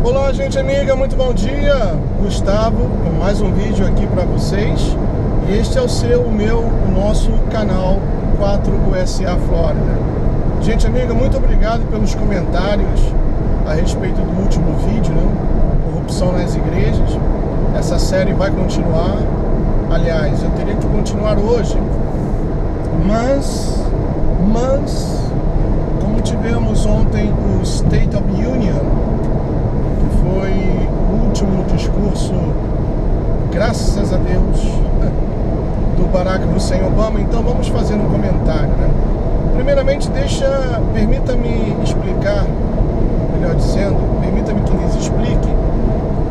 Olá, gente amiga, muito bom dia. Gustavo com mais um vídeo aqui para vocês. E este é o nosso canal 4USA Flórida. Gente amiga, muito obrigado pelos comentários a respeito do último vídeo, né? Corrupção nas igrejas. Essa série vai continuar. Aliás, eu teria que continuar hoje. Mas como tivemos ontem o State of Union, foi o último discurso, graças a Deus, do Barack Hussein Obama. Então vamos fazer um comentário, né? Primeiramente, permita-me explicar, melhor dizendo, permita-me que lhes explique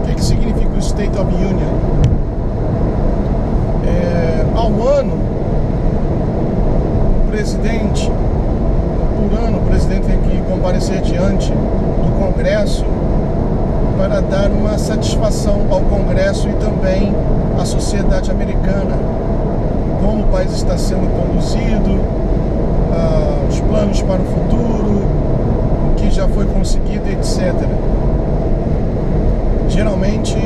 o que significa o State of Union. Ao ano, o presidente tem que comparecer diante do Congresso para dar uma satisfação ao Congresso e também à sociedade americana, como o país está sendo conduzido, os planos para o futuro, o que já foi conseguido, etc. Geralmente,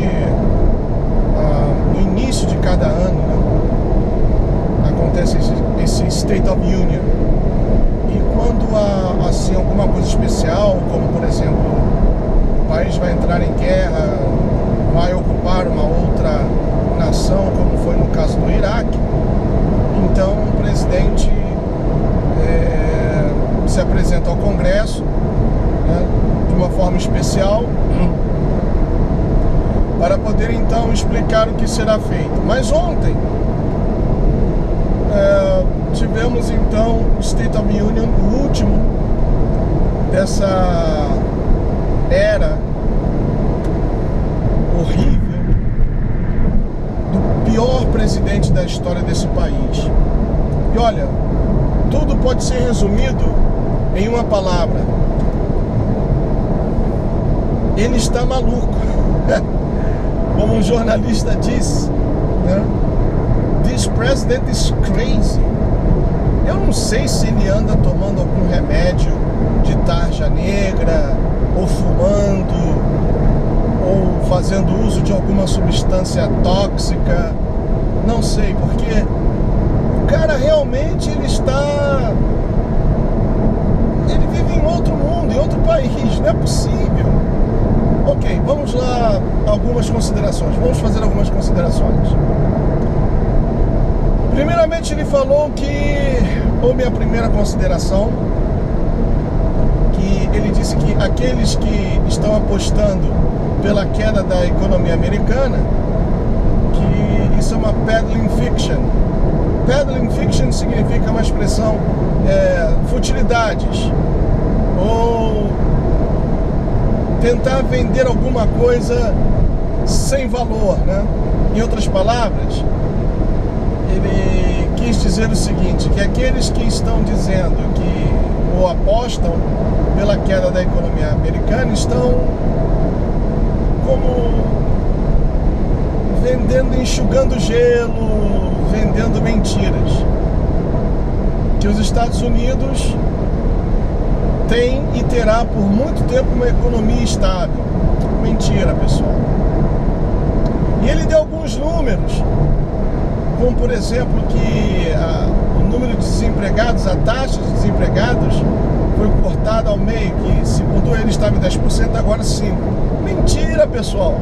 no início de cada ano, né, acontece esse State of Union. E quando há assim, alguma coisa especial, como por exemplo, o país vai entrar em guerra, vai ocupar uma outra nação, como foi no caso do Iraque, então o presidente se apresenta ao Congresso, né, de uma forma especial, para poder então explicar o que será feito. Mas ontem tivemos então o State of Union, o último dessa era horrível do pior presidente da história desse país. E olha, tudo pode ser resumido em uma palavra: ele está maluco. Como um jornalista disse, né? This president is crazy. Eu não sei se ele anda tomando algum remédio de tarja negra, ou fumando, ou fazendo uso de alguma substância tóxica. Não sei, porque o cara realmente ele vive em outro mundo, em outro país. Não é possível. Ok, vamos lá, vamos fazer algumas considerações. Primeiramente, ele falou minha primeira consideração, que ele disse que aqueles que estão apostando pela queda da economia americana, que isso é uma peddling fiction. Peddling fiction significa uma expressão, futilidades, ou tentar vender alguma coisa sem valor, né? Em outras palavras, ele quis dizer o seguinte, que aqueles que estão dizendo que ou apostam pela queda da economia americana estão como enxugando gelo, vendendo mentiras. Que os Estados Unidos tem e terá por muito tempo uma economia estável. Mentira, pessoal. E ele deu alguns números, como por exemplo que o número de desempregados, a taxa de desempregados foi cortada ao meio, que segundo ele estava em 10%, agora 5%. Mentira, pessoal.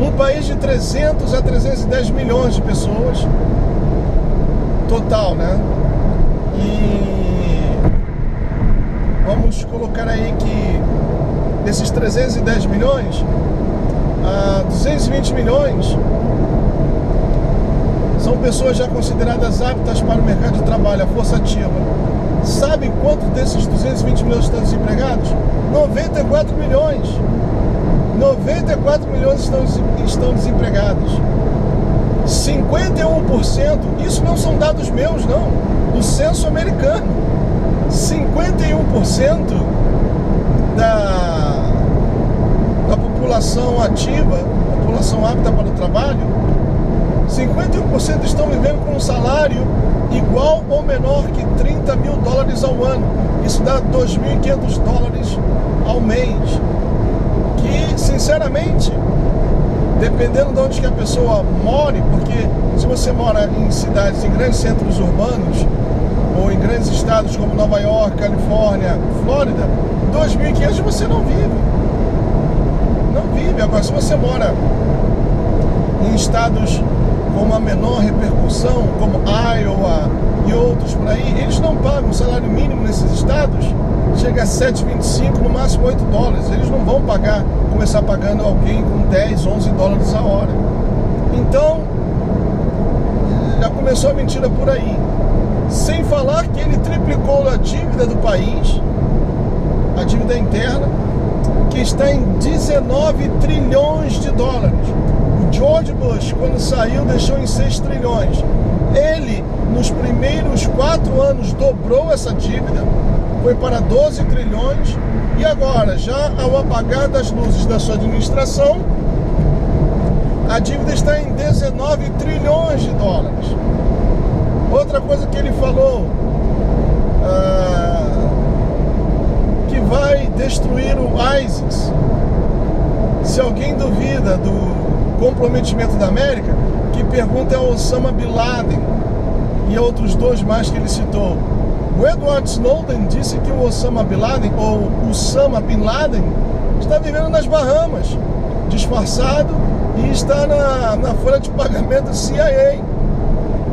Um país de 300 a 310 milhões de pessoas total, né? E vamos colocar aí que desses 310 milhões, 220 milhões pessoas já consideradas aptas para o mercado de trabalho, a força ativa. Sabe quanto desses 220 milhões estão desempregados? 94 milhões. 94 milhões estão desempregados. 51%, isso não são dados meus não, do censo americano. 51% da população ativa, população apta para o trabalho, 51% estão vivendo com um salário igual ou menor que 30 mil dólares ao ano. Isso dá 2.500 dólares ao mês. Que, sinceramente, dependendo de onde que a pessoa more, porque se você mora em cidades, em grandes centros urbanos, ou em grandes estados como Nova York, Califórnia, Flórida, 2.500 você não vive. Não vive. Agora, se você mora em estados com uma menor repercussão, como Iowa e outros por aí, eles não pagam o salário mínimo nesses estados, chega a 7,25, no máximo 8 dólares. Eles não vão começar pagando alguém com 10, 11 dólares a hora. Então, já começou a mentira por aí. Sem falar que ele triplicou a dívida do país, a dívida interna, que está em 19 trilhões de dólares. O George Bush, quando saiu, deixou em 6 trilhões. Ele, nos primeiros 4 anos, dobrou essa dívida, foi para 12 trilhões, e agora, já ao apagar das luzes da sua administração, a dívida está em 19 trilhões de dólares. Outra coisa que ele falou, que vai destruir o ISIS. Se alguém duvida do comprometimento da América, que pergunta é o Osama Bin Laden e outros 2 mais que ele citou. O Edward Snowden disse que o Osama Bin Laden, ou Osama Bin Laden, está vivendo nas Bahamas, disfarçado, e está na folha de pagamento do CIA.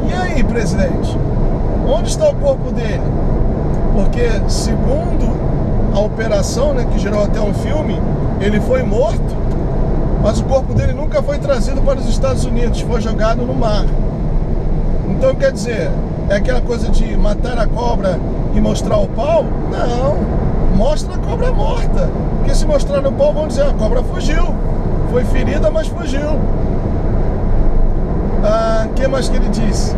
E aí, presidente? Onde está o corpo dele? Porque, segundo a operação, né, que gerou até um filme, ele foi morto, mas o corpo dele nunca foi trazido para os Estados Unidos, foi jogado no mar. Então, quer dizer, é aquela coisa de matar a cobra e mostrar o pau? Não, mostra a cobra morta. Porque se mostrar no pau, vão dizer, a cobra fugiu. Foi ferida, mas fugiu. O que mais que ele disse?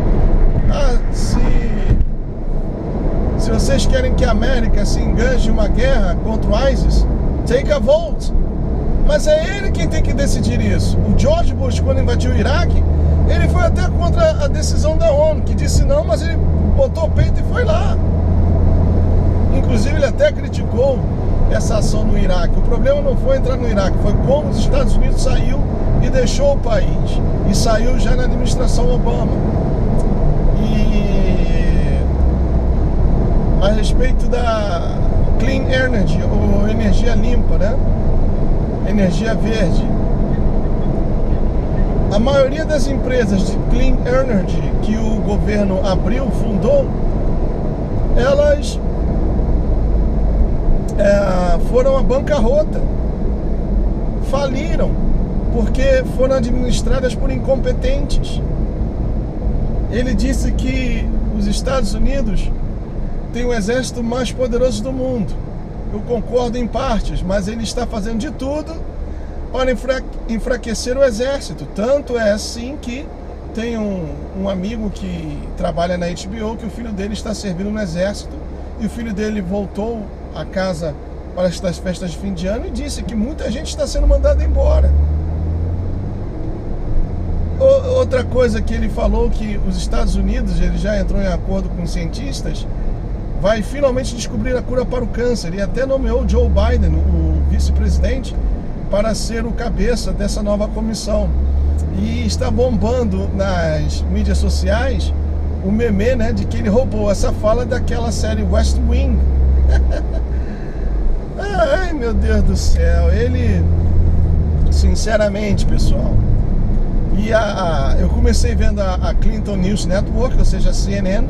Se vocês querem que a América se engane uma guerra contra o ISIS, take a vote. Mas é ele quem tem que decidir isso. O George Bush, quando invadiu o Iraque, ele foi até contra a decisão da ONU, que disse não, mas ele botou o peito e foi lá. Inclusive, ele até criticou essa ação no Iraque. O problema não foi entrar no Iraque, foi como os Estados Unidos saiu e deixou o país. E saiu já na administração Obama. E a respeito da Clean Energy, ou energia limpa, né? Energia verde. A maioria das empresas de Clean Energy que o governo fundou, elas foram à bancarrota, faliram, porque foram administradas por incompetentes. Ele disse que os Estados Unidos têm o exército mais poderoso do mundo. Eu concordo em partes, mas ele está fazendo de tudo para enfraquecer o exército. Tanto é assim que tem um amigo que trabalha na HBO, que o filho dele está servindo no exército, e o filho dele voltou a casa para estas festas de fim de ano e disse que muita gente está sendo mandada embora. Outra coisa que ele falou, que os Estados Unidos, ele já entrou em acordo com cientistas, vai finalmente descobrir a cura para o câncer, e até nomeou Joe Biden, o vice-presidente, para ser o cabeça dessa nova comissão. E está bombando nas mídias sociais o meme, né, de que ele roubou essa fala daquela série West Wing. Ai, meu Deus do céu. Ele, sinceramente, pessoal, e eu comecei vendo a Clinton News Network, ou seja, a CNN,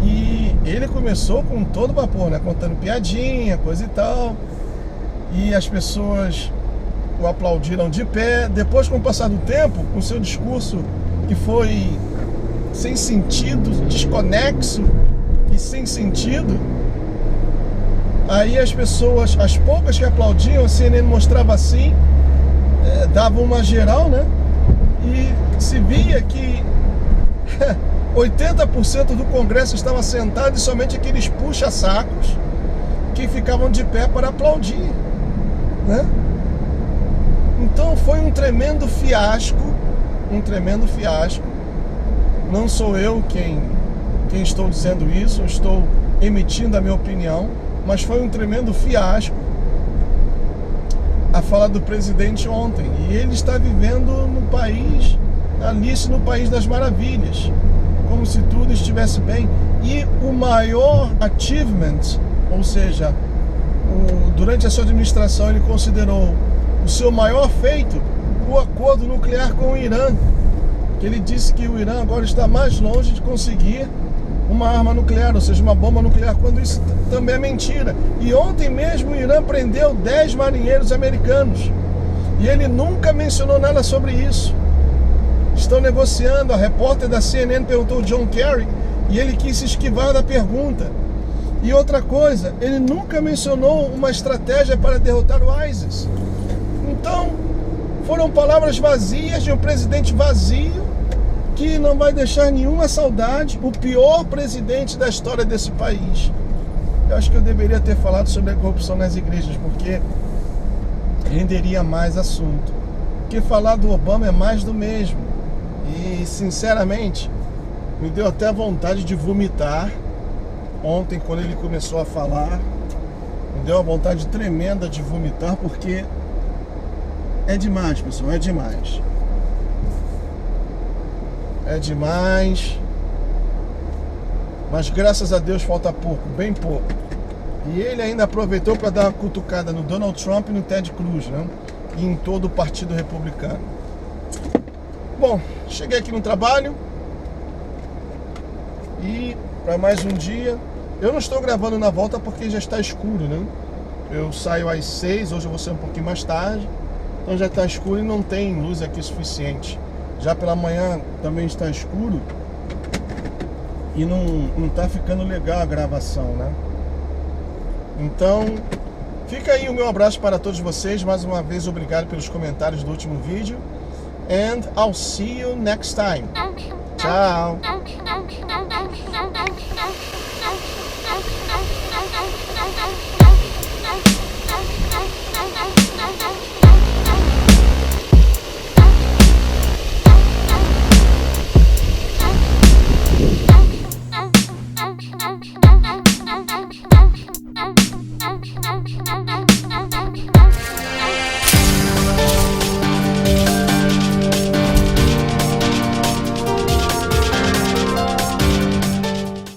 e ele começou com todo vapor, né, contando piadinha, coisa e tal, e as pessoas o aplaudiram de pé. Depois, com o passar do tempo, com o seu discurso que foi sem sentido, desconexo e sem sentido. Aí as pessoas, as poucas que aplaudiam, a CNN mostrava assim, dava uma geral, né? E se via que 80% do Congresso estava sentado e somente aqueles puxa-sacos que ficavam de pé para aplaudir, né? Então foi um tremendo fiasco, Não sou eu quem estou dizendo isso, eu estou emitindo a minha opinião, mas foi um tremendo fiasco a fala do presidente ontem. E ele está vivendo no país, Alice no País das Maravilhas, como se tudo estivesse bem. E o maior achievement, ou seja, durante a sua administração ele considerou o seu maior feito o acordo nuclear com o Irã, que ele disse que o Irã agora está mais longe de conseguir uma arma nuclear, ou seja, uma bomba nuclear, quando isso também é mentira. E ontem mesmo o Irã prendeu 10 marinheiros americanos e ele nunca mencionou nada sobre isso. Estão negociando. A repórter da CNN perguntou ao John Kerry e ele quis se esquivar da pergunta. E outra coisa, ele nunca mencionou uma estratégia para derrotar o ISIS. Então, foram palavras vazias de um presidente vazio que não vai deixar nenhuma saudade, o pior presidente da história desse país. Eu acho que eu deveria ter falado sobre a corrupção nas igrejas, porque renderia mais assunto. Porque falar do Obama é mais do mesmo. E, sinceramente, me deu até vontade de vomitar ontem, quando ele começou a falar. Me deu uma vontade tremenda de vomitar, porque é demais, pessoal, é demais. É demais. Mas graças a Deus falta pouco, bem pouco. E ele ainda aproveitou para dar uma cutucada no Donald Trump e no Ted Cruz, né? E em todo o Partido Republicano. Bom, cheguei aqui no trabalho. E para mais um dia. Eu não estou gravando na volta porque já está escuro, né? Eu saio às 6, hoje eu vou sair um pouquinho mais tarde. Então já está escuro e não tem luz aqui suficiente. Já pela manhã também está escuro e não está ficando legal a gravação, né? Então, fica aí o meu abraço para todos vocês. Mais uma vez, obrigado pelos comentários do último vídeo. And I'll see you next time. Tchau!